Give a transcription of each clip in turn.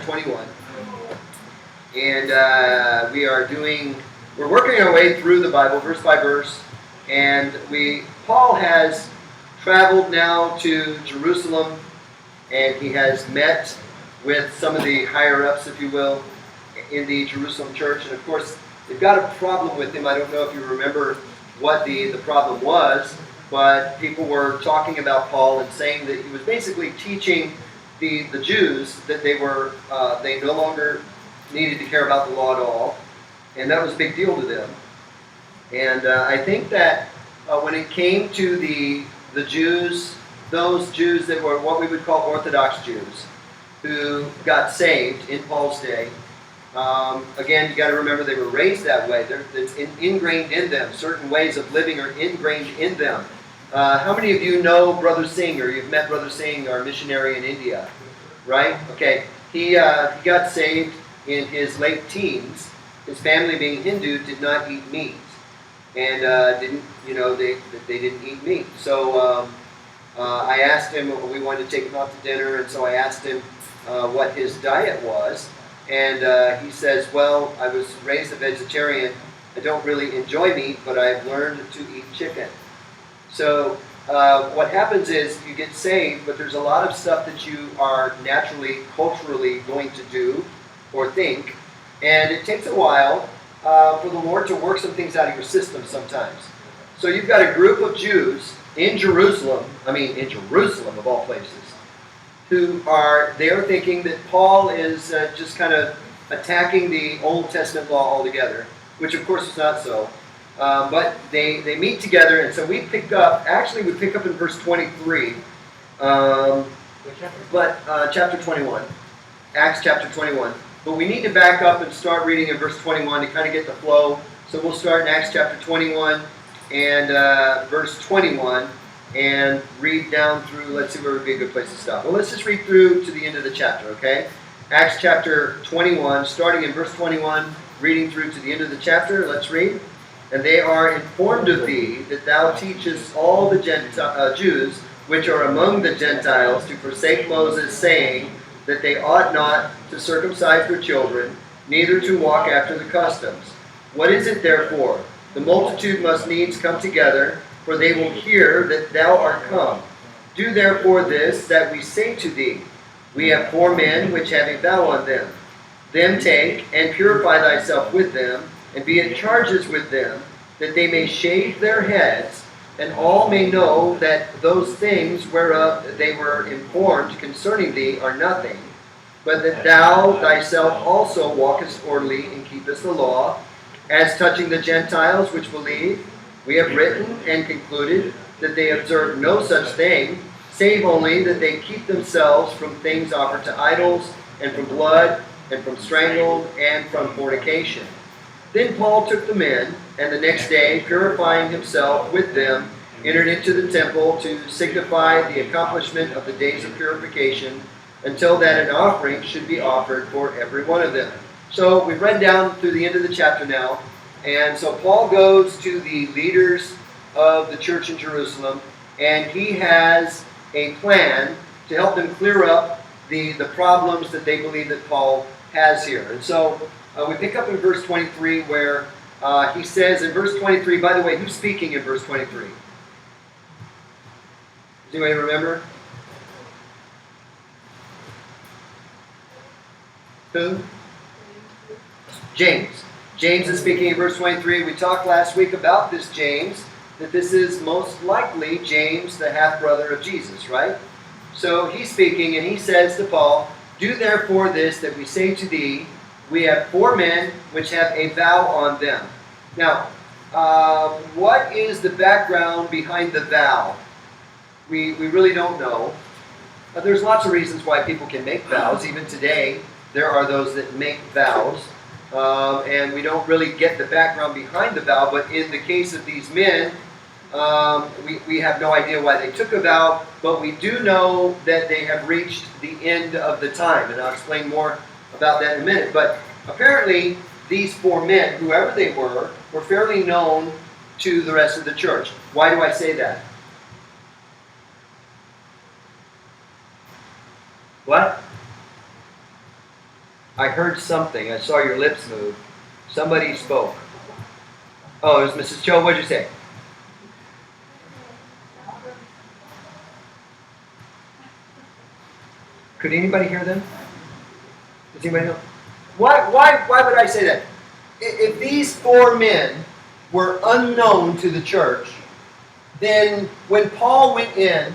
21. And we're working our way through the Bible, verse by verse. And Paul has traveled now to Jerusalem, and he has met with some of the higher-ups, if you will, in the Jerusalem church. And of course, they've got a problem with him. I don't know if you remember what the problem was, but people were talking about Paul and saying that he was basically teaching the Jews that they no longer needed to care about the law at all, and that was a big deal to them. And I think that when it came to the Jews, those Jews that were what we would call Orthodox Jews, who got saved in Paul's day, again, you got to remember they were raised that way. It's ingrained in them. Certain ways of living are ingrained in them. How many of you know Brother Singh, or you've met Brother Singh, our missionary in India? Right? Okay. He got saved in his late teens. His family, being Hindu, did not eat meat, and they didn't eat meat. So I asked him. We wanted to take him out to dinner, and so I asked him what his diet was, and he says, "Well, I was raised a vegetarian. I don't really enjoy meat, but I've learned to eat chicken." So what happens is you get saved, but there's a lot of stuff that you are naturally, culturally going to do or think, and it takes a while for the Lord to work some things out of your system sometimes. So you've got a group of Jews in Jerusalem of all places, who are thinking that Paul is just kind of attacking the Old Testament law altogether, which of course is not so. But they meet together, and so we pick up in verse 23, chapter 21, Acts chapter 21. But we need to back up and start reading in verse 21 to kind of get the flow. So we'll start in Acts chapter 21 and verse 21 and read down through, let's see where would be a good place to stop. Well, let's just read through to the end of the chapter, okay? Acts chapter 21, starting in verse 21, reading through to the end of the chapter. Let's read. "And they are informed of thee that thou teachest all the Jews which are among the Gentiles to forsake Moses, saying that they ought not to circumcise their children, neither to walk after the customs. What is it therefore? The multitude must needs come together, for they will hear that thou art come. Do therefore this that we say to thee. We have 4 men which have a vow on them. Them take, and purify thyself with them, and be in charges with them, that they may shave their heads, and all may know that those things whereof they were informed concerning thee are nothing, but that thou thyself also walkest orderly and keepest the law. As touching the Gentiles which believe, we have written and concluded that they observe no such thing, save only that they keep themselves from things offered to idols, and from blood, and from strangled, and from fornication. Then Paul took the men, and the next day, purifying himself with them, entered into the temple to signify the accomplishment of the days of purification, until that an offering should be offered for every one of them." So we've read down through the end of the chapter now, and so Paul goes to the leaders of the church in Jerusalem, and he has a plan to help them clear up the problems that they believe that Paul has here. And so we pick up in verse 23 where he says in verse 23, by the way, who's speaking in verse 23? Does anybody remember? Who? James. James is speaking in verse 23. We talked last week about this James, that this is most likely James, the half-brother of Jesus, right? So he's speaking, and he says to Paul, "Do therefore this that we say to thee, we have 4 men which have a vow on them." Now, what is the background behind the vow? We really don't know. There's lots of reasons why people can make vows. Even today, there are those that make vows. And we don't really get the background behind the vow, but in the case of these men, we have no idea why they took a vow, but we do know that they have reached the end of the time, and I'll explain more about that in a minute. But apparently, these 4 men, whoever they were fairly known to the rest of the church. Why do I say that? What? I heard something. I saw your lips move. Somebody spoke. Oh, it was Mrs. Cho. What did you say? Could anybody hear them? Does anybody know? Why would I say that? If these four men were unknown to the church, then when Paul went in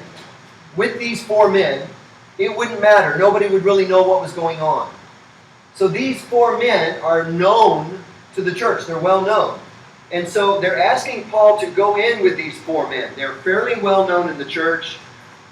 with these four men, it wouldn't matter. Nobody would really know what was going on. So these four men are known to the church. They're well known. And so they're asking Paul to go in with these four men. They're fairly well known in the church.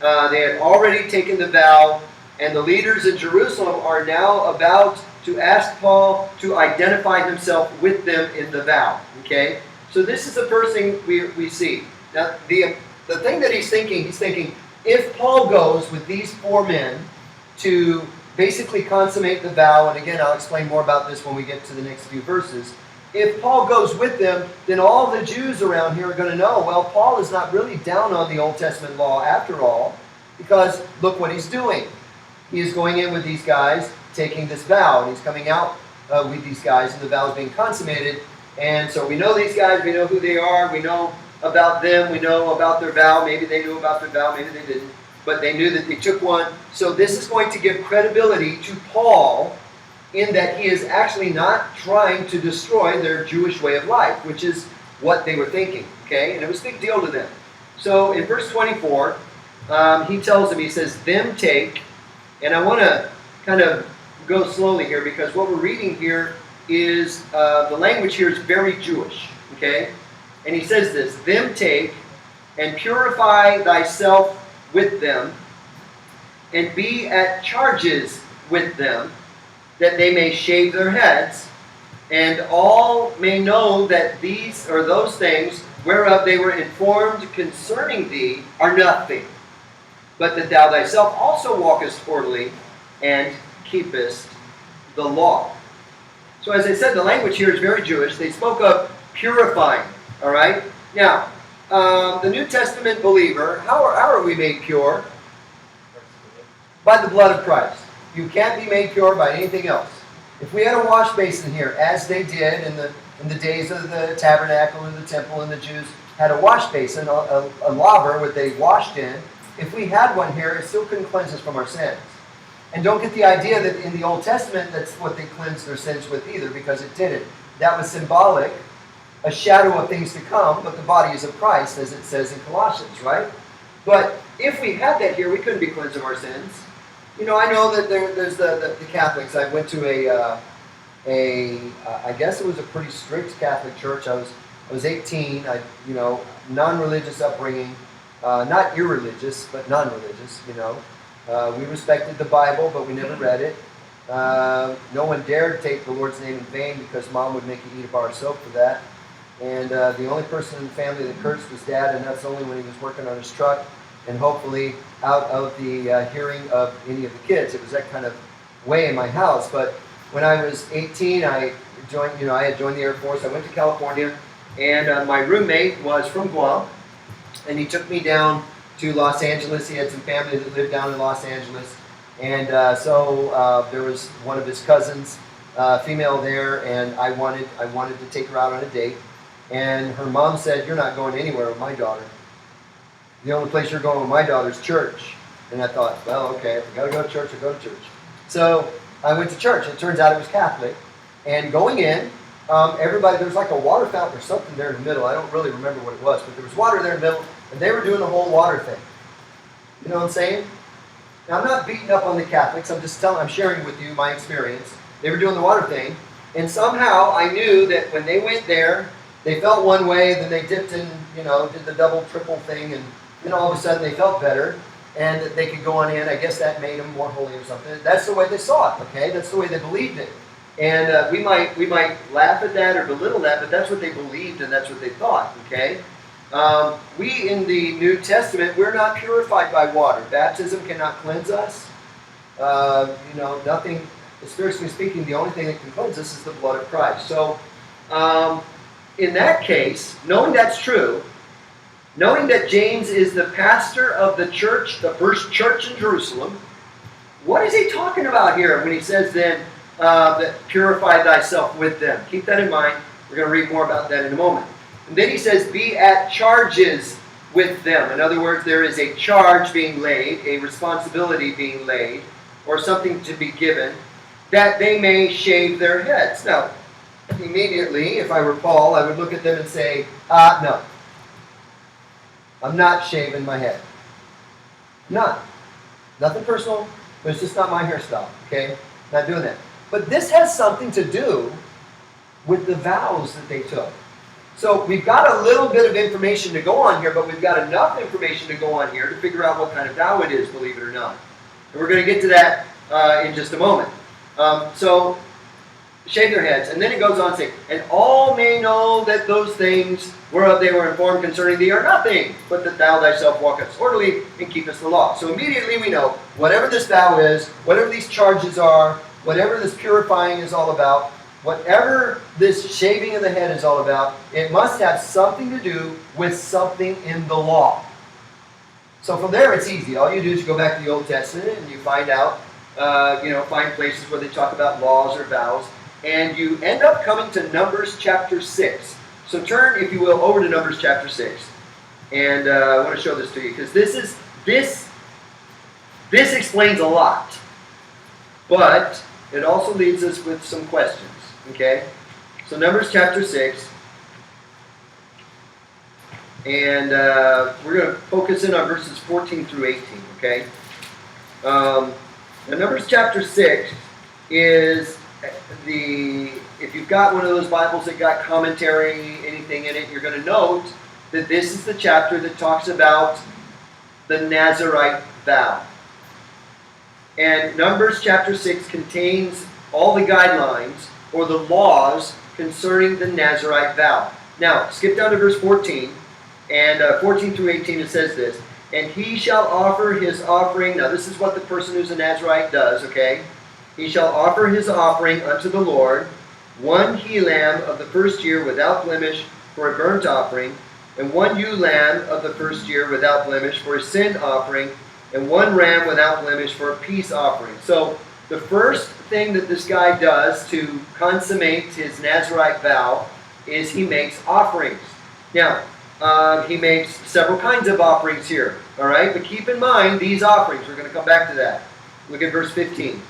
They had already taken the vow. And the leaders in Jerusalem are now about to ask Paul to identify himself with them in the vow. Okay? So this is the first thing we see. Now, the thing that he's thinking, if Paul goes with these four men to basically consummate the vow, and again, I'll explain more about this when we get to the next few verses. If Paul goes with them, then all the Jews around here are going to know, well, Paul is not really down on the Old Testament law after all, because look what he's doing. He is going in with these guys, taking this vow, and he's coming out with these guys, and the vow is being consummated. And so we know these guys, we know who they are, we know about them, we know about their vow. Maybe they knew about their vow, maybe they didn't. But they knew that they took one. So this is going to give credibility to Paul in that he is actually not trying to destroy their Jewish way of life, which is what they were thinking. Okay? And it was a big deal to them. So in verse 24, he tells them, he says, them take, and I want to kind of go slowly here because what we're reading here is, the language here is very Jewish. Okay? And he says this, them take and purify thyself with them, and be at charges with them, that they may shave their heads, and all may know that these or those things whereof they were informed concerning thee are nothing, but that thou thyself also walkest orderly and keepest the law. So as I said, the language here is very Jewish. They spoke of purifying. All right? Now, the New Testament believer, how are we made pure? By the blood of Christ. You can't be made pure by anything else. If we had a wash basin here, as they did in the days of the tabernacle or the temple, and the Jews had a wash basin, a laver where they washed in, if we had one here, it still couldn't cleanse us from our sins. And don't get the idea that in the Old Testament that's what they cleansed their sins with either, because it didn't. That was symbolic, a shadow of things to come, but the body is of Christ, as it says in Colossians, right? But if we had that here, we couldn't be cleansed of our sins. You know, I know that there's the Catholics. I went to I guess it was a pretty strict Catholic church. I was 18. Non-religious upbringing, not irreligious, but non-religious. We respected the Bible, but we never read it. No one dared take the Lord's name in vain because Mom would make you eat a bar of soap for that. And the only person in the family that cursed was Dad, and that's only when he was working on his truck, and hopefully out of the hearing of any of the kids. It was that kind of way in my house. But when I was 18, I had joined the Air Force. I went to California, and my roommate was from Guam, and he took me down to Los Angeles. He had some family that lived down in Los Angeles, and so there was one of his cousins, female there, and I wanted to take her out on a date. And her mom said, "You're not going anywhere with my daughter. The only place you're going with my daughter is church." And I thought, well, okay, if I got to go to church, I'll go to church. So I went to church. It turns out it was Catholic. And going in, everybody, there was like a water fountain or something there in the middle. I don't really remember what it was, but there was water there in the middle, and they were doing the whole water thing. You know what I'm saying? Now, I'm not beating up on the Catholics. I'm sharing with you my experience. They were doing the water thing, and somehow I knew that when they went there, they felt one way, then they dipped in, did the double, triple thing, and then all of a sudden they felt better, and that they could go on in. I guess that made them more holy or something. That's the way they saw it, okay? That's the way they believed it. And we might laugh at that or belittle that, but that's what they believed and that's what they thought, okay? We in the New Testament, we're not purified by water. Baptism cannot cleanse us. Nothing, spiritually speaking, the only thing that can cleanse us is the blood of Christ. So, in that case, knowing that's true, knowing that James is the pastor of the church, the first church in Jerusalem, what is he talking about here when he says then, that purify thyself with them. Keep that in mind. We're going to read more about that in a moment. And then he says, be at charges with them. In other words, there is a charge being laid, a responsibility being laid, or something to be given, that they may shave their heads. Now, immediately, if I were Paul, I would look at them and say, no. I'm not shaving my head. Not. Nothing personal, but it's just not my hairstyle, okay? Not doing that. But this has something to do with the vows that they took. So we've got a little bit of information to go on here, but we've got enough information to go on here to figure out what kind of vow it is, believe it or not. And we're going to get to that in just a moment. So, shave their heads. And then it goes on to say, and all may know that those things whereof they were informed concerning thee are nothing, but that thou thyself walkest orderly and keepest the law. So immediately we know, whatever this vow is, whatever these charges are, whatever this purifying is all about, whatever this shaving of the head is all about, it must have something to do with something in the law. So from there it's easy. All you do is you go back to the Old Testament and you find out, find places where they talk about laws or vows, and you end up coming to Numbers chapter 6. So turn, if you will, over to Numbers chapter 6. And I want to show this to you, because this explains a lot. But it also leaves us with some questions. Okay? So Numbers chapter 6. And we're going to focus in on verses 14 through 18. Okay? Now Numbers chapter 6 is if you've got one of those Bibles that got commentary, anything in it, you're going to note that this is the chapter that talks about the Nazirite vow. And Numbers chapter 6 contains all the guidelines or the laws concerning the Nazirite vow. Now, skip down to verse 14, and 14 through 18 it says this, and he shall offer his offering. Now, this is what the person who's a Nazirite does, okay? He shall offer his offering unto the Lord, one he-lamb of the first year without blemish for a burnt offering, and one ewe-lamb of the first year without blemish for a sin offering, and one ram without blemish for a peace offering. So the first thing that this guy does to consummate his Nazirite vow is he makes offerings. Now, he makes several kinds of offerings here, all right? But keep in mind these offerings. We're going to come back to that. Look at verse 15.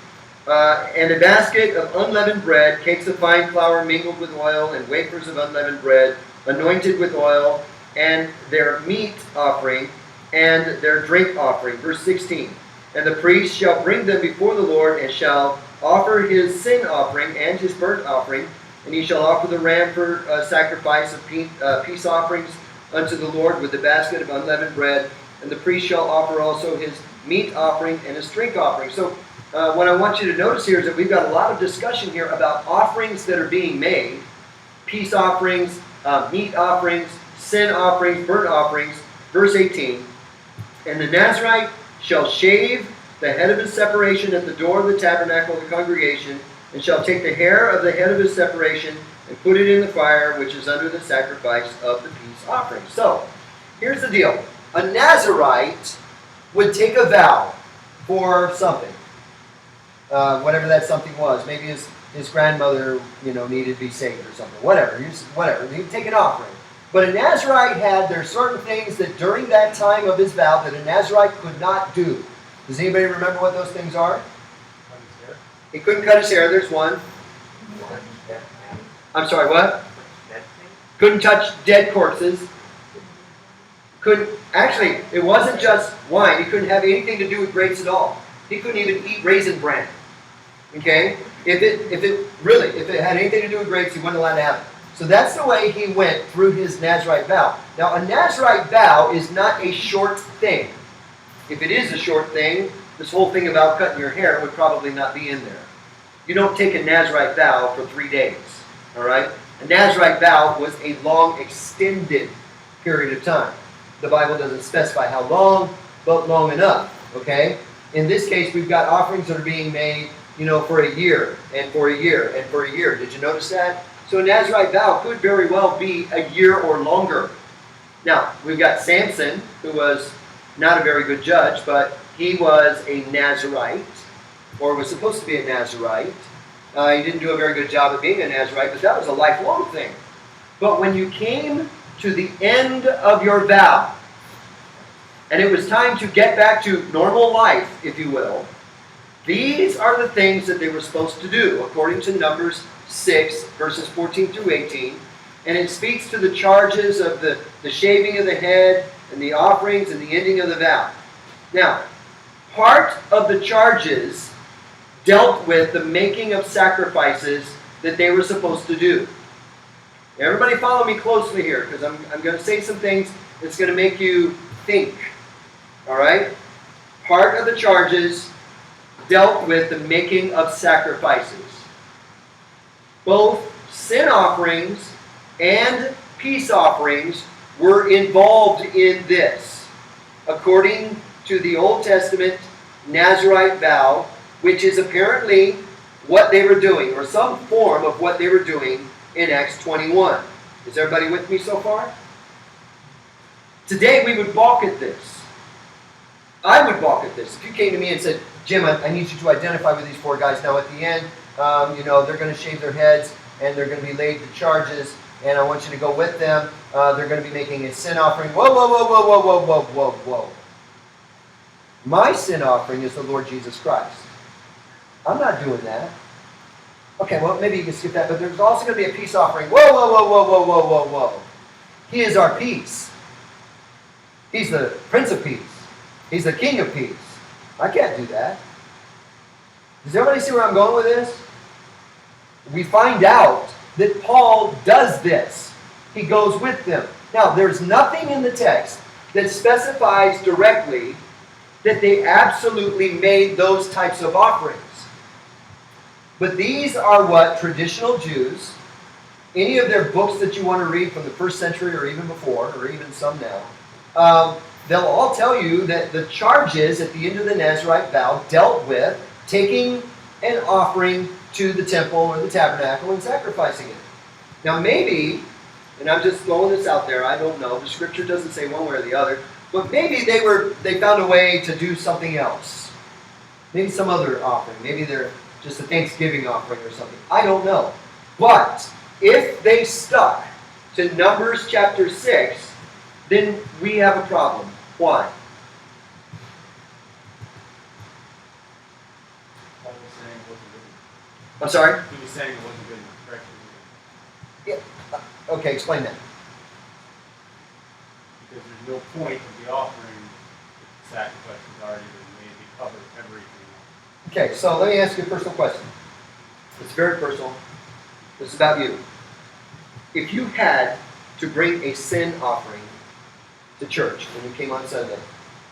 And a basket of unleavened bread, cakes of fine flour mingled with oil, and wafers of unleavened bread, anointed with oil, and their meat offering, and their drink offering. Verse 16. And the priest shall bring them before the Lord, and shall offer his sin offering and his burnt offering, and he shall offer the ram for sacrifice of peace offerings unto the Lord with the basket of unleavened bread, and the priest shall offer also his meat offering and his drink offering. So what I want you to notice here is that we've got a lot of discussion here about offerings that are being made, peace offerings, meat offerings, sin offerings, burnt offerings. Verse 18, and the Nazirite shall shave the head of his separation at the door of the tabernacle of the congregation, and shall take the hair of the head of his separation and put it in the fire, which is under the sacrifice of the peace offering. So, here's the deal. A Nazirite would take a vow for something. Whatever that something was. Maybe his grandmother, needed to be saved or something. Whatever. He'd take an offering. But a Nazirite there are certain things that during that time of his vow that a Nazirite could not do. Does anybody remember what those things are? He couldn't cut his hair. There's one. I'm sorry, what? Couldn't touch dead corpses. Actually, it wasn't just wine. He couldn't have anything to do with grapes at all. He couldn't even eat raisin bran. Okay? If it had anything to do with grapes, he wasn't allowed to have it. So that's the way he went through his Nazirite vow. Now, a Nazirite vow is not a short thing. If it is a short thing, this whole thing about cutting your hair would probably not be in there. You don't take a Nazirite vow for 3 days. All right? A Nazirite vow was a long, extended period of time. The Bible doesn't specify how long, but long enough. Okay? In this case, we've got offerings that are being made, for a year, and for a year, and for a year. Did you notice that? So a Nazirite vow could very well be a year or longer. Now, we've got Samson, who was not a very good judge, but he was a Nazirite, or was supposed to be a Nazirite. He didn't do a very good job of being a Nazarite, but that was a lifelong thing. But when you came to the end of your vow, and it was time to get back to normal life, if you will, these are the things that they were supposed to do, according to Numbers 6, verses 14 through 18. And it speaks to the charges of the shaving of the head and the offerings and the ending of the vow. Now, part of the charges dealt with the making of sacrifices that they were supposed to do. Everybody follow me closely here, because I'm going to say some things that's going to make you think. All right? Part of the charges dealt with the making of sacrifices. Both sin offerings and peace offerings were involved in this, according to the Old Testament Nazirite vow, which is apparently what they were doing, or some form of what they were doing in Acts 21. Is everybody with me so far? Today we would balk at this. I would balk at this. If you came to me and said, Jim, I need you to identify with these four guys. Now at the end, they're going to shave their heads and they're going to be laid to charges, and I want you to go with them. They're going to be making a sin offering. Whoa, whoa, whoa, whoa, whoa, whoa, whoa, whoa, whoa. My sin offering is the Lord Jesus Christ. I'm not doing that. Okay, well, maybe you can skip that, but there's also going to be a peace offering. Whoa, whoa, whoa, whoa, whoa, whoa, whoa, whoa. He is our peace. He's the Prince of Peace. He's the King of Peace. I can't do that. Does everybody see where I'm going with this? We find out that Paul does this. He goes with them. Now, there's nothing in the text that specifies directly that they absolutely made those types of offerings. But these are what traditional Jews, any of their books that you want to read from the first century or even before, or even some now, they'll all tell you that the charges at the end of the Nazirite vow dealt with taking an offering to the temple or the tabernacle and sacrificing it. Now maybe, and I'm just throwing this out there, I don't know, the scripture doesn't say one way or the other, but maybe they found a way to do something else. Maybe some other offering. Maybe they're just a Thanksgiving offering or something. I don't know. But if they stuck to Numbers chapter 6, then we have a problem. Why? Paul was saying it wasn't good. I'm sorry? He was saying it wasn't good enough. Correct. Yeah. Okay, explain that. Because there's no point of the offering if the sacrifice has already been made to cover everything else. Okay, so let me ask you a personal question. It's very personal. This is about you. If you had to bring a sin offering to church when you came on Sunday,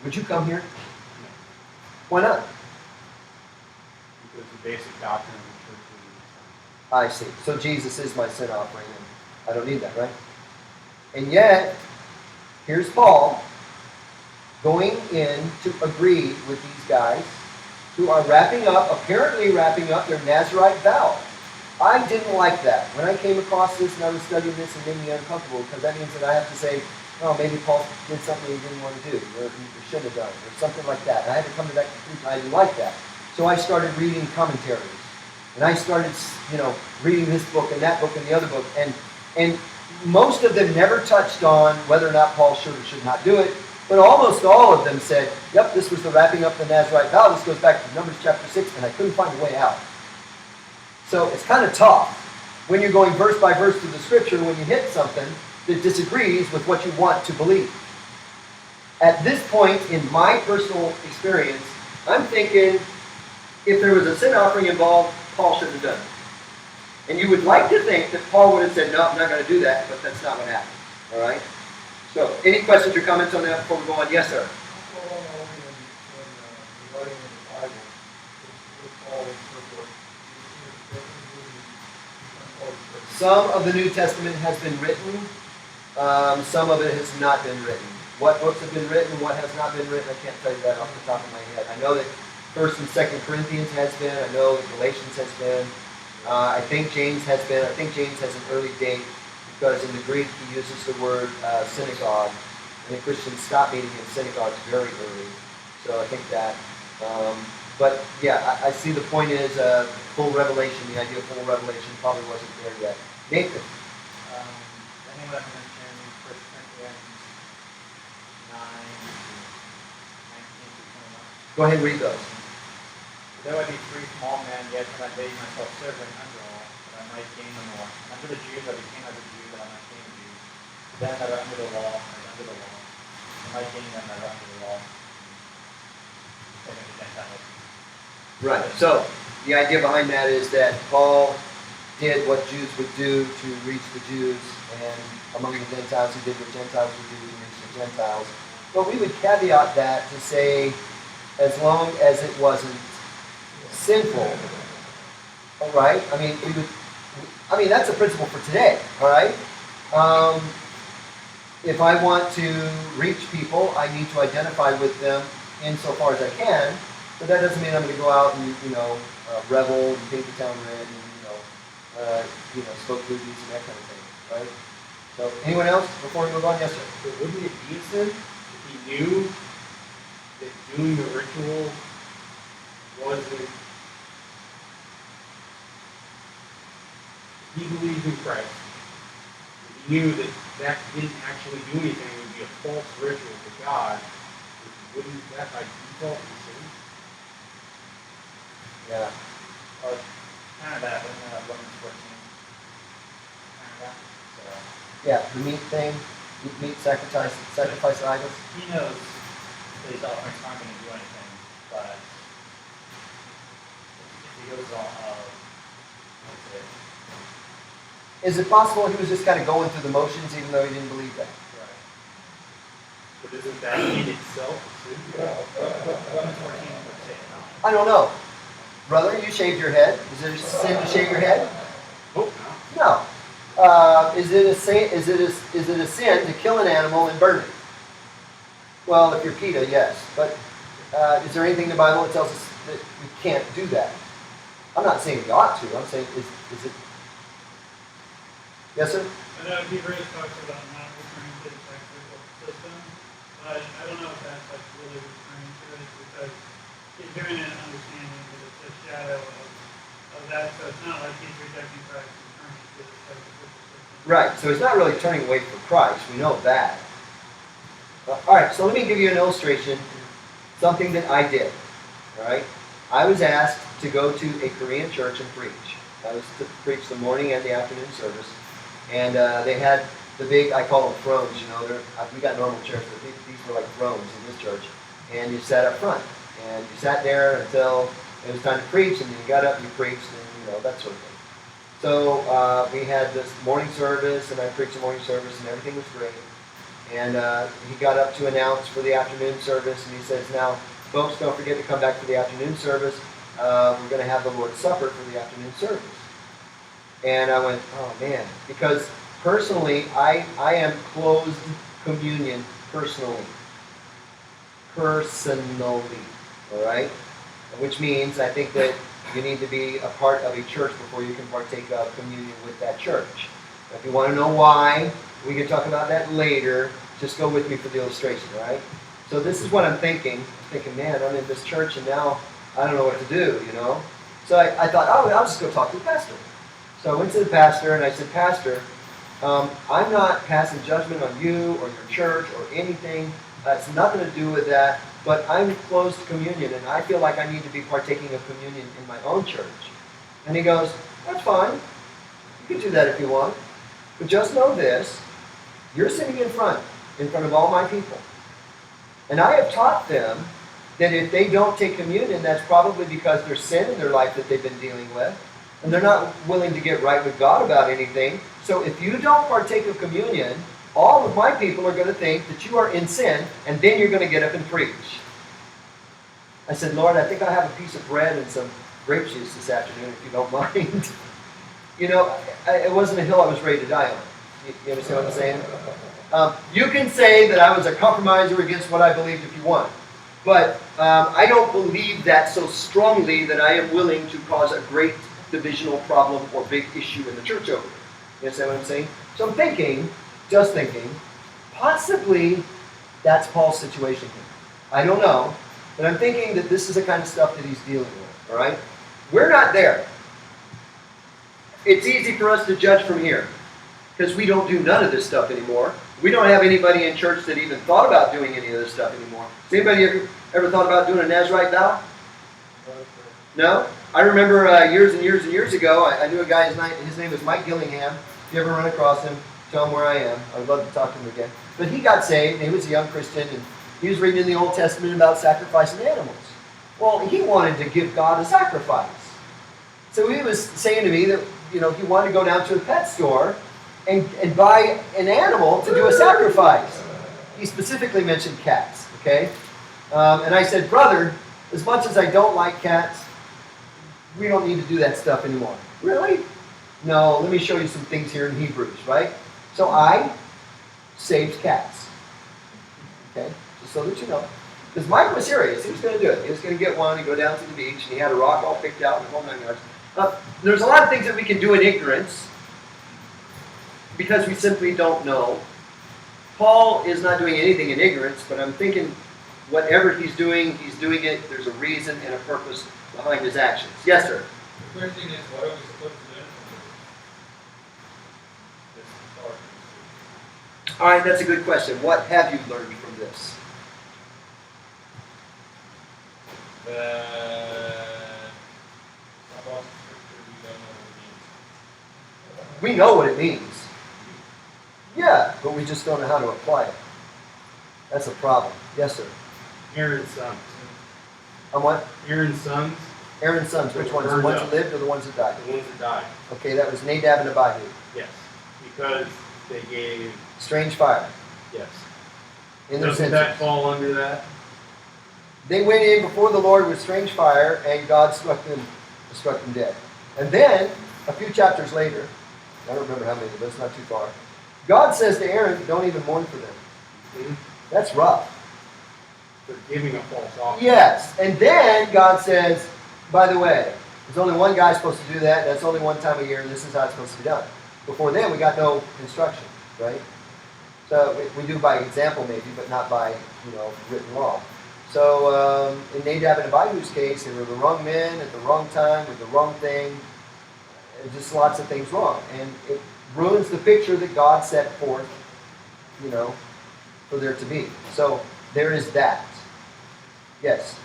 would you come here? No. Why not? Because the basic doctrine of the church is I see. So Jesus is my sin offering, and I don't need that, right? And yet, here's Paul going in to agree with these guys who are apparently wrapping up their Nazirite vow. I didn't like that. When I came across this and I was studying this, it made me uncomfortable, because that means that I have to say, oh, maybe Paul did something he didn't want to do, or he shouldn't have done, or something like that. And I had to come to that conclusion. I didn't like that. So I started reading commentaries. And I started, reading this book and that book and the other book. And most of them never touched on whether or not Paul should or should not do it. But almost all of them said, yep, this was the wrapping up the Nazirite vow. This goes back to Numbers chapter 6, and I couldn't find a way out. So it's kind of tough when you're going verse by verse through the scripture when you hit something that disagrees with what you want to believe. At this point in my personal experience, I'm thinking if there was a sin offering involved, Paul shouldn't have done it. And you would like to think that Paul would have said, no, I'm not going to do that, but that's not what happened. All right? So, any questions or comments on that before we go on? Yes, sir. Some of the New Testament has been written. Some of it has not been written. What books have been written, what has not been written, I can't tell you that off the top of my head. I know that 1st and 2nd Corinthians has been. I know that Galatians has been. I think James has been. I think James has an early date because in the Greek he uses the word synagogue. And the Christians stopped meeting in synagogues very early. So I think that. But yeah, I see the point is full revelation. The idea of full revelation probably wasn't there yet. Nathan. I think what I mentioned, 1 Corinthians 9:19-21. Go ahead and read those. Though I be free from all men, yet when I made myself servant under all, that I might gain the more. Under the Jews I became as a Jew, that I might gain the Jews. Them that are under the law, and under the law, I might gain them that are under the law. Second to Gentiles. Right. So the idea behind that is that Paul did what Jews would do to reach the Jews, and among the Gentiles he did what Gentiles would do to reach the Gentiles. But we would caveat that to say, as long as it wasn't sinful, all right? I mean, that's a principle for today, all right? If I want to reach people, I need to identify with them insofar as I can, but that doesn't mean I'm going to go out and, revel and paint the town red and, smoke boobies and that kind of thing, right? So, anyone else before we move on? Yes, sir. But wouldn't it be a sin if he knew that doing the ritual wasn't... He believed in Christ. He knew that that didn't actually do anything. It would be a false ritual to God. Wouldn't that by default be sin? Yeah. Kind of that, Romans 14. Kind of that. So, Yeah, the meat thing, meat sacrifice of idols. he knows that his offerings aren't going to do anything, but if he goes on, what's it? Is it possible he was just kind of going through the motions even though he didn't believe that? Right. But isn't that in itself a sin? Romans 14 would say no. I don't know. Brother, you shaved your head. Is it a sin to shave your head? Hope not. No. Is it a sin to kill an animal and burn it? Well, if you're PETA, yes. But is there anything in the Bible that tells us that we can't do that? I'm not saying we ought to. I'm saying is it? Yes, sir. I know Hebrews talks about not returning to the sacrificial system, but I don't know if that's like really returning to it because he's giving it an understanding that it's a shadow of that, so it's not like he's rejecting Christ and turning to the sacrificial system. Right. So he's not really turning away from Christ. We know that. All right. So let me give you an illustration. Something that I did. All right. I was asked to go to a Korean church and preach. I was to preach the morning and the afternoon service. And they had the big, I call them thrones, we got normal chairs, but these were like thrones in this church. And you sat up front. And you sat there until it was time to preach, and then you got up and you preached, and that sort of thing. So we had this morning service, and I preached the morning service, and everything was great. And he got up to announce for the afternoon service, and he says, now, folks, don't forget to come back for the afternoon service. We're going to have the Lord's Supper for the afternoon service. And I went, oh man, because personally, I am closed communion personally. Personally, all right? Which means I think that you need to be a part of a church before you can partake of communion with that church. If you want to know why, we can talk about that later. Just go with me for the illustration, all right? So this is what I'm thinking. I'm thinking, man, I'm in this church and now I don't know what to do, So I thought, oh, I'll just go talk to the pastor. So I went to the pastor and I said, Pastor, I'm not passing judgment on you or your church or anything. It's nothing to do with that. But I'm closed to communion and I feel like I need to be partaking of communion in my own church. And he goes, that's fine. You can do that if you want. But just know this. You're sitting in front of all my people. And I have taught them that if they don't take communion, that's probably because there's sin in their life that they've been dealing with. And they're not willing to get right with God about anything. So if you don't partake of communion, all of my people are going to think that you are in sin, and then you're going to get up and preach. I said, Lord, I think I have a piece of bread and some grape juice this afternoon, if you don't mind. It wasn't a hill I was ready to die on. You understand what I'm saying? You can say that I was a compromiser against what I believed if you want. But I don't believe that so strongly that I am willing to cause a great divisional problem or big issue in the church over it. You understand what I'm saying? So I'm just thinking, possibly that's Paul's situation here. I don't know, And I'm thinking that this is the kind of stuff that he's dealing with, all right? We're not there. It's easy for us to judge from here because we don't do none of this stuff anymore. We don't have anybody in church that even thought about doing any of this stuff anymore. Has anybody ever thought about doing a Nazarite vow? No? I remember years and years and years ago, I knew a guy, his name was Mike Gillingham. If you ever run across him, tell him where I am. I'd love to talk to him again. But he got saved, and he was a young Christian, and he was reading in the Old Testament about sacrificing animals. Well, he wanted to give God a sacrifice. So he was saying to me that, he wanted to go down to a pet store and buy an animal to do a sacrifice. He specifically mentioned cats, okay? And I said, brother, as much as I don't like cats, we don't need to do that stuff anymore. Really? No, let me show you some things here in Hebrews, right? So I saved cats. Okay? Just so that you know. Because Mike was serious. He was going to do it. He was going to get one and go down to the beach, and he had a rock all picked out and the whole 9 yards. There's a lot of things that we can do in ignorance because we simply don't know. Paul is not doing anything in ignorance, but I'm thinking whatever he's doing it. There's a reason and a purpose behind his actions. Yes, sir? The question is, what are we supposed to learn from this? All right, that's a good question. What have you learned from this? About scripture, we don't know what it means. We know what it means. Yeah, but we just don't know how to apply it. That's a problem. Yes, sir? Aaron's sons. On what? Aaron's sons, Aaron's sons, which ones? The ones that lived or the ones that died? the ones that died. Okay, that was Nadab and Abihu. Yes. Because they gave, Strange fire yes. in their Doesn't that senses. fall under that? They went in before the Lord with strange fire, and God struck them dead. And then, a few chapters later, I don't remember how many, but it's not too far, God says to Aaron, don't even mourn for them. Mhm. That's rough. For giving a false offering. Yes, and then God says, by the way, there's only one guy supposed to do that, and that's only one time a year, and this is how it's supposed to be done. Before then, we got no instruction, right? So we do by example maybe, but not by, written law. So in Nadab and Abihu's case, they were the wrong men at the wrong time with the wrong thing. Just lots of things wrong. And it ruins the picture that God set forth, for there to be. So there is that. Yes?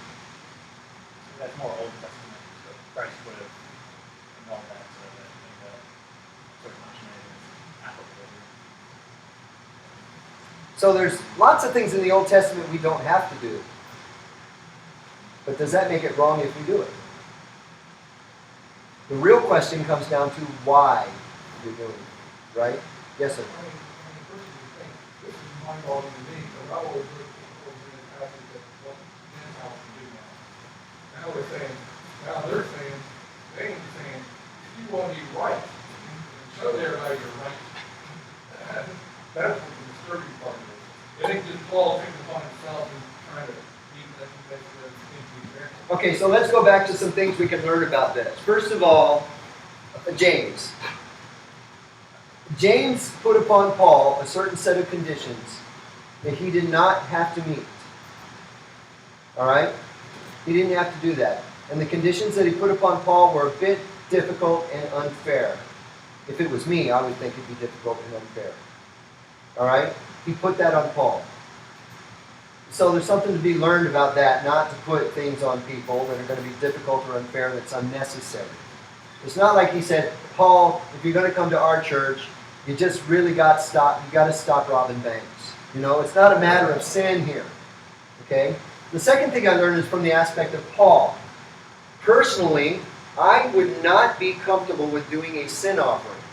That's more Old Testament, so Christ would have known that, so that the sort of functionality is applicable here. So there's lots of things in the Old Testament we don't have to do. But does that make it wrong if we do it? The real question comes down to why you're doing it, right? Yes, sir. I mean, the person would think, this is mind-boggling to me, so I always look over in this passage at what Gentiles can do now. Now they're saying, they ain't saying, if you want to be right, show everybody you're right. That's what the disturbing part is. It ain't just Paul taking upon himself and trying to be that example. Okay, so let's go back to some things we can learn about this. First of all, James. James put upon Paul a certain set of conditions that he did not have to meet. All right? He didn't have to do that. And the conditions that he put upon Paul were a bit difficult and unfair. If it was me, I would think it'd be difficult and unfair. All right? He put that on Paul. So there's something to be learned about that, not to put things on people that are going to be difficult or unfair that's unnecessary. It's not like he said, Paul, if you're going to come to our church, you just really got to stop robbing banks. It's not a matter of sin here. Okay? The second thing I learned is from the aspect of Paul. Personally, I would not be comfortable with doing a sin offering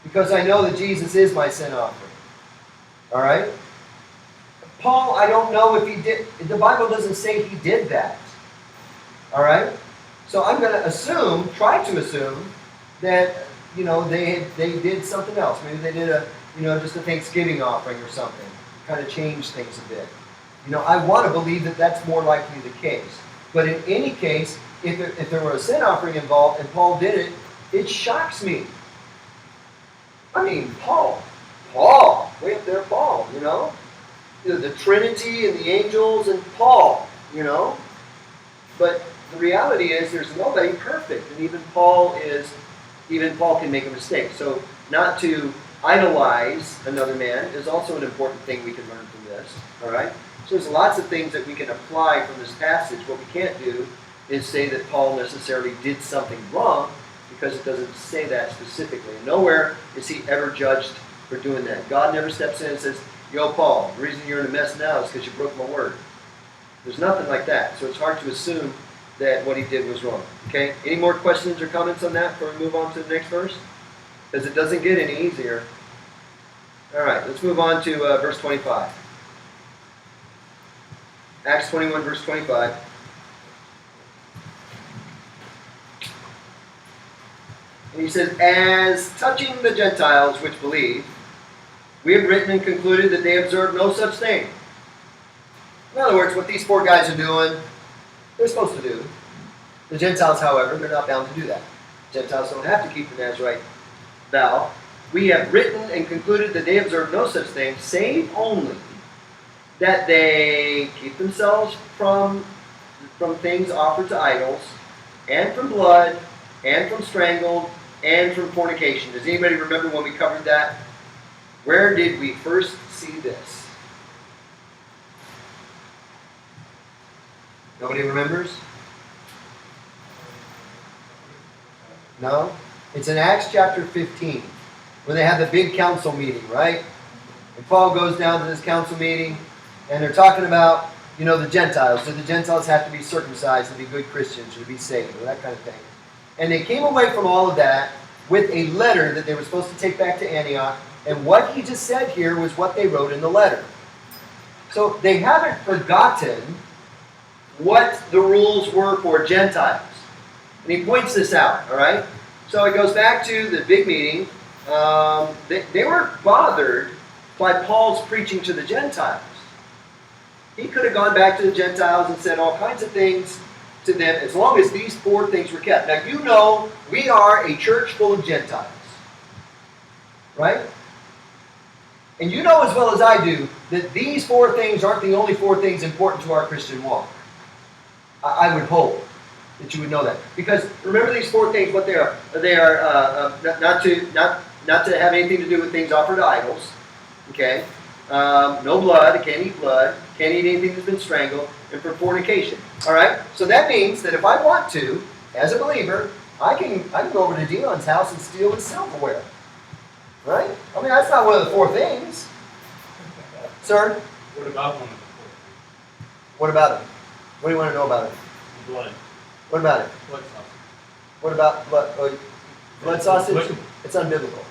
because I know that Jesus is my sin offering. All right? Paul, I don't know if he did. The Bible doesn't say he did that. All right? So I'm going to try to assume that, they did something else. Maybe they did just a Thanksgiving offering or something. Kind of change things a bit. I want to believe that that's more likely the case. But in any case, if there were a sin offering involved and Paul did it, it shocks me. I mean, Paul, way up there, Paul, the Trinity and the angels and Paul, you know. But the reality is there's nobody perfect, and even Paul can make a mistake. So not to idolize another man is also an important thing we can learn from this. All right. So there's lots of things that we can apply from this passage. What we can't do is say that Paul necessarily did something wrong, because it doesn't say that specifically. And nowhere is he ever judged for doing that. God never steps in and says, "Yo, Paul, the reason you're in a mess now is because you broke my word." There's nothing like that. So it's hard to assume that what he did was wrong. Okay? Any more questions or comments on that before we move on to the next verse? Because it doesn't get any easier. All right, let's move on to verse 25. Acts 21, verse 25. And he says, "As touching the Gentiles which believe, we have written and concluded that they observe no such thing." In other words, what these four guys are doing, they're supposed to do. The Gentiles, however, they're not bound to do that. Gentiles don't have to keep the Nazirite vow. "We have written and concluded that they observe no such thing, save only that they keep themselves from things offered to idols, and from blood, and from strangled, and from fornication." Does anybody remember when we covered that? Where did we first see this? Nobody remembers? No? It's in Acts chapter 15, where they have the big council meeting, right? And Paul goes down to this council meeting, and they're talking about, the Gentiles. Do the Gentiles have to be circumcised to be good Christians or to be saved, or that kind of thing? And they came away from all of that with a letter that they were supposed to take back to Antioch, and what he just said here was what they wrote in the letter. So they haven't forgotten what the rules were for Gentiles. And he points this out, all right? So it goes back to the big meeting. They were bothered by Paul's preaching to the Gentiles. He could have gone back to the Gentiles and said all kinds of things to them, as long as these four things were kept. Now, we are a church full of Gentiles, right? And you know as well as I do that these four things aren't the only four things important to our Christian walk. I would hope that you would know that. Because remember these four things, what they are. They are not to have anything to do with things offered to idols. Okay? No blood, can't eat blood, can't eat anything that's been strangled, and for fornication. Alright? So that means that if I want to, as a believer, I can go over to Dion's house and steal his silverware. Right? I mean, that's not one of the four things. Sir? What about one of the four things? What about it? What do you want to know about it? Blood. What about it? Blood sausage. What about blood? Blood sausage? Blood. It's unbiblical.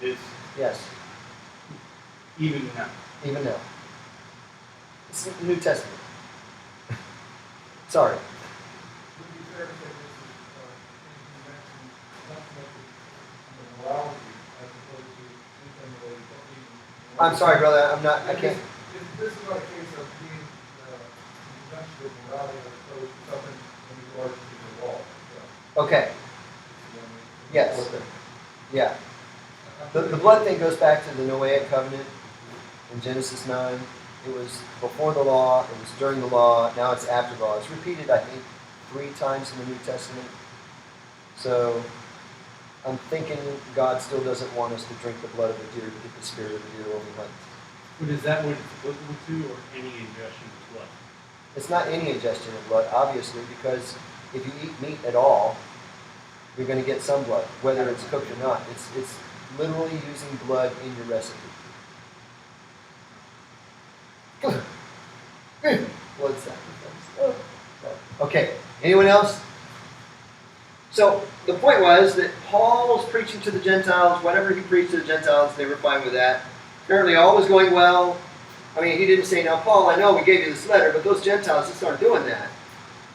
It is Yes, even now. even now. It's the New Testament. Sorry. Would it be fair to say this is, not so much morality as opposed to anything related to eating? I'm sorry, brother. I can't. This is not a case of being conventional with morality as opposed to something in regards to the law. Okay. Yes. Yeah. The blood thing goes back to the Noahic covenant in Genesis 9. It was before the law, it was during the law, now it's after the law. It's repeated, I think, 3 times in the New Testament. So I'm thinking God still doesn't want us to drink the blood of the deer to get the spirit of the deer when we hunt. But is that what it's applicable to, or any ingestion of blood? It's not any ingestion of blood, obviously, because if you eat meat at all, you're going to get some blood, whether it's cooked or not. It's literally using blood in your recipe. Blood sacrifice. Okay, anyone else? So the point was that Paul was preaching to the Gentiles. Whatever he preached to the Gentiles, they were fine with that. Apparently all was going well. I mean, he didn't say, "Now, Paul, I know we gave you this letter, but those Gentiles just aren't doing that."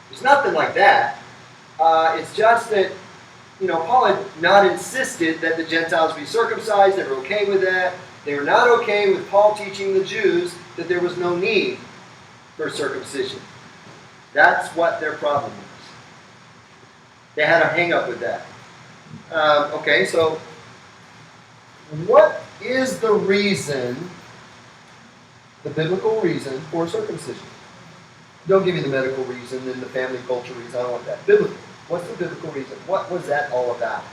There's nothing like that. It's just that, Paul had not insisted that the Gentiles be circumcised. They were okay with that. They were not okay with Paul teaching the Jews that there was no need for circumcision. That's what their problem was. They had a hang-up with that. Okay, so what is the reason the biblical reason for circumcision. Don't give me the medical reason and the family culture reason. I don't want that. Biblical. What's the biblical reason? What was that all about?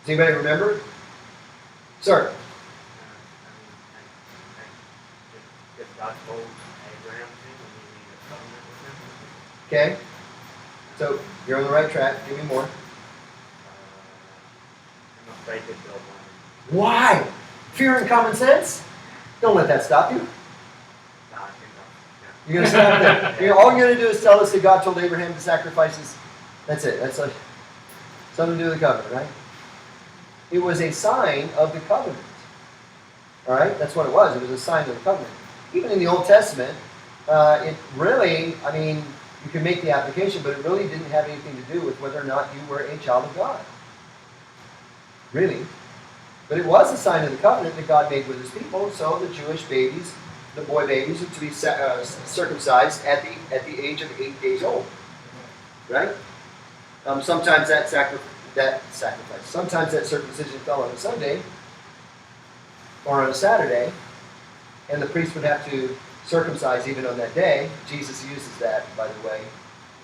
Does anybody remember? Sir. If God told Abraham thing, and he made a covenant with him. Okay. So you're on the right track. Give me more. I'm afraid to build one. Why? Fear and common sense? Don't let that stop you. Nah, I think that's, You're going to stop there. All you're going to do is tell us that God told Abraham to sacrifice his. That's it. That's something to do with the covenant, right? It was a sign of the covenant. All right? That's what it was. It was a sign of the covenant. Even in the Old Testament, it really, I mean, you can make the application, but it really didn't have anything to do with whether or not you were a child of God. Really. But it was a sign of the covenant that God made with his people, so the Jewish babies, the boy babies, are to be circumcised at the age of 8 days old. Right? Sometimes that sacrifice, sometimes that circumcision fell on a Sunday or on a Saturday, and the priest would have to circumcise even on that day. Jesus uses that, by the way,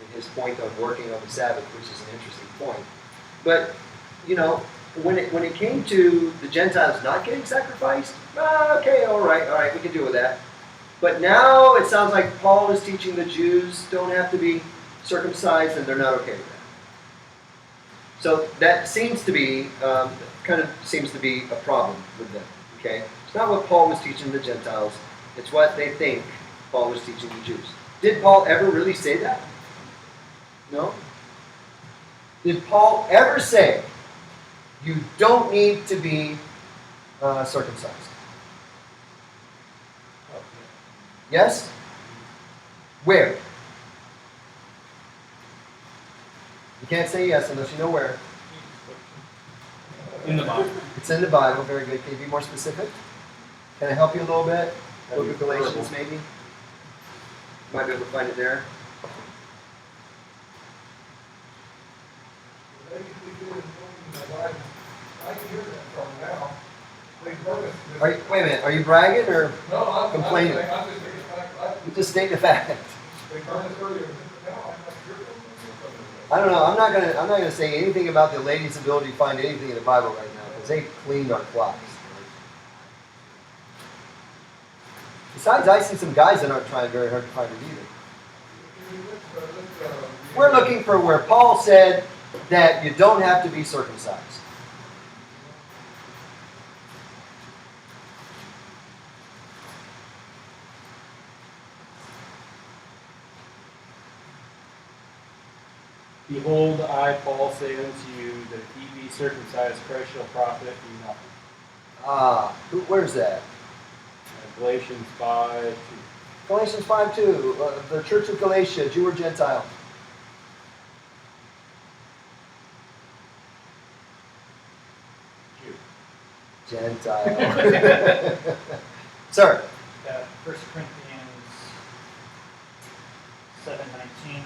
in his point on working on the Sabbath, which is an interesting point. But, you know, when it came to the Gentiles not getting sacrificed, okay, all right, we can deal with that. But now it sounds like Paul is teaching the Jews don't have to be circumcised, and they're not okay with that. So that seems to be, seems to be a problem with them, okay? It's not what Paul was teaching the Gentiles. It's what they think Paul was teaching the Jews. Did Paul ever really say that? No? Did Paul ever say, you don't need to be circumcised? Yes? Where? You can't say yes unless you know where. In the Bible. It's in the Bible. Very good. Can you be more specific? Can I help you a little bit? Book of Galatians, maybe? Might be able to find it there. I can hear that from now. They furnace. Wait a minute. Are you bragging or No, I'm complaining? I'm just thinking back. You just state the fact? They furnace earlier. Now I'm not sure. I don't know. I'm not gonna say anything about the ladies' ability to find anything in the Bible right now because they cleaned our clocks. Besides, I see some guys that aren't trying very hard to find it either. We're looking for where Paul said that you don't have to be circumcised. Behold, I, Paul, say unto you, that if ye be circumcised, Christ shall profit you nothing. Where's that? Galatians 5:2. Galatians 5:2. The church of Galatia, Jew or Gentile? Jew. Gentile. Sir. 1 Corinthians 7:19.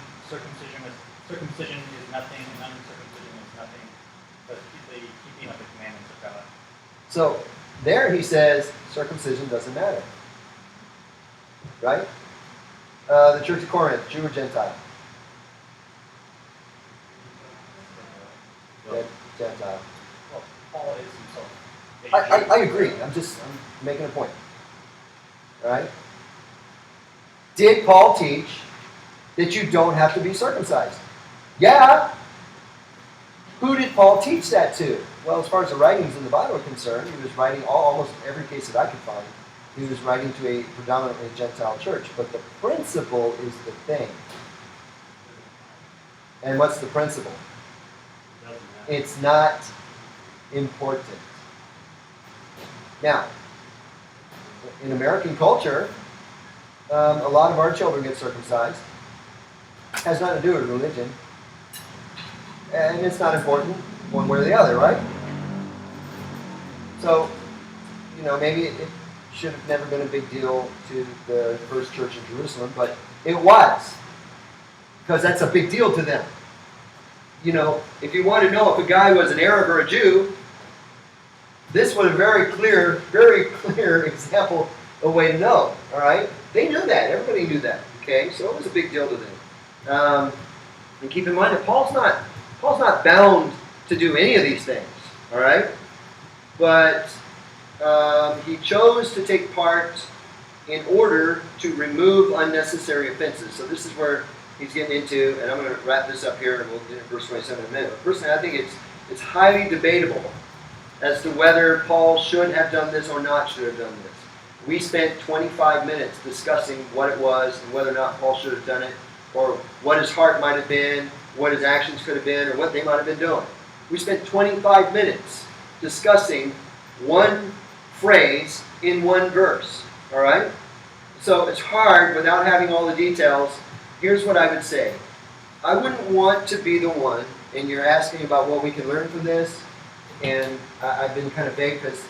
Circumcision is nothing, and uncircumcision is nothing, but the keeping of the commandments of God. So there he says circumcision doesn't matter. Right? The church of Corinth, Jew or Gentile? Gentile. Well, Paul is himself. I agree. I'm making a point. All right? Did Paul teach that you don't have to be circumcised? Yeah. Who did Paul teach that to? Well, as far as the writings in the Bible are concerned, he was writing almost every case that I could find. He was writing to a predominantly Gentile church. But the principle is the thing. And what's the principle? It's not important. Now, in American culture, a lot of our children get circumcised. Has nothing to do with religion. And it's not important one way or the other, right? So, maybe it should have never been a big deal to the first church in Jerusalem, but it was. Because that's a big deal to them. If you want to know if a guy was an Arab or a Jew, This was a very clear example of a way to know. All right, they knew that. Everybody knew that. Okay, so it was a big deal to them. And keep in mind that Paul's not bound to do any of these things. All right, but he chose to take part in order to remove unnecessary offenses. So this is where he's getting into, and I'm going to wrap this up here, and we'll get into verse 27 in a minute. But personally, I think it's highly debatable as to whether Paul should have done this or not should have done this. We spent 25 minutes discussing what it was and whether or not Paul should have done it, or what his heart might have been, what his actions could have been, or what they might have been doing. We spent 25 minutes discussing one phrase in one verse. All right? So it's hard without having all the details. Here's what I would say. I wouldn't want to be the one, and you're asking about what we can learn from this, and I've been kind of vague because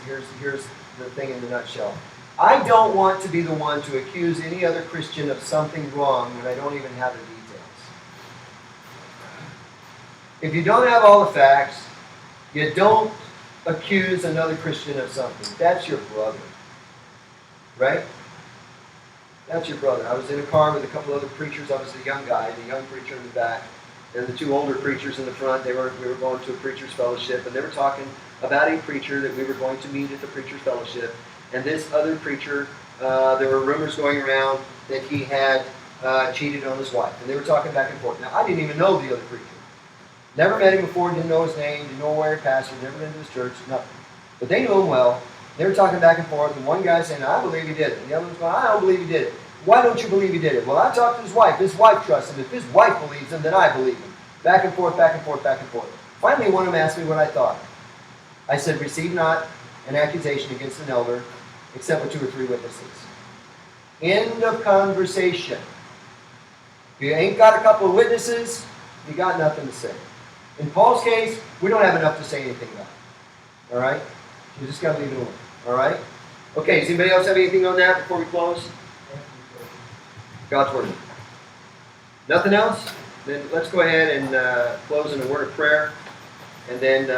here's the thing in the nutshell. I don't want to be the one to accuse any other Christian of something wrong when I don't even have the details. If you don't have all the facts, you don't accuse another Christian of something. That's your brother. Right? That's your brother. I was in a car with a couple other preachers. I was the young guy, the young preacher in the back, and the two older preachers in the front. We were going to a preacher's fellowship, and they were talking about a preacher that we were going to meet at the preacher's fellowship. And this other preacher, there were rumors going around that he had cheated on his wife. And they were talking back and forth. Now, I didn't even know the other preacher. Never met him before, didn't know his name, didn't know where he pastored, never been to his church, nothing. But they knew him well. They were talking back and forth, and one guy saying, I believe he did it. And the other one's going, I don't believe he did it. Why don't you believe he did it? Well, I talked to his wife. His wife trusts him. If his wife believes him, then I believe him. Back and forth, back and forth, back and forth. Finally, one of them asked me what I thought. I said, receive not an accusation against an elder, except with 2 or 3 witnesses. End of conversation. If you ain't got a couple of witnesses, you got nothing to say. In Paul's case, we don't have enough to say anything about it. All right? You just got to leave it alone. All right? Okay, does anybody else have anything on that before we close? God's Word. Nothing else? Then let's go ahead and close in a word of prayer. And then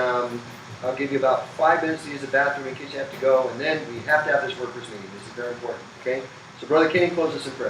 I'll give you about 5 minutes to use the bathroom in case you have to go. And then we have to have this workers' meeting. This is very important. Okay? So Brother Kenny, close us in prayer.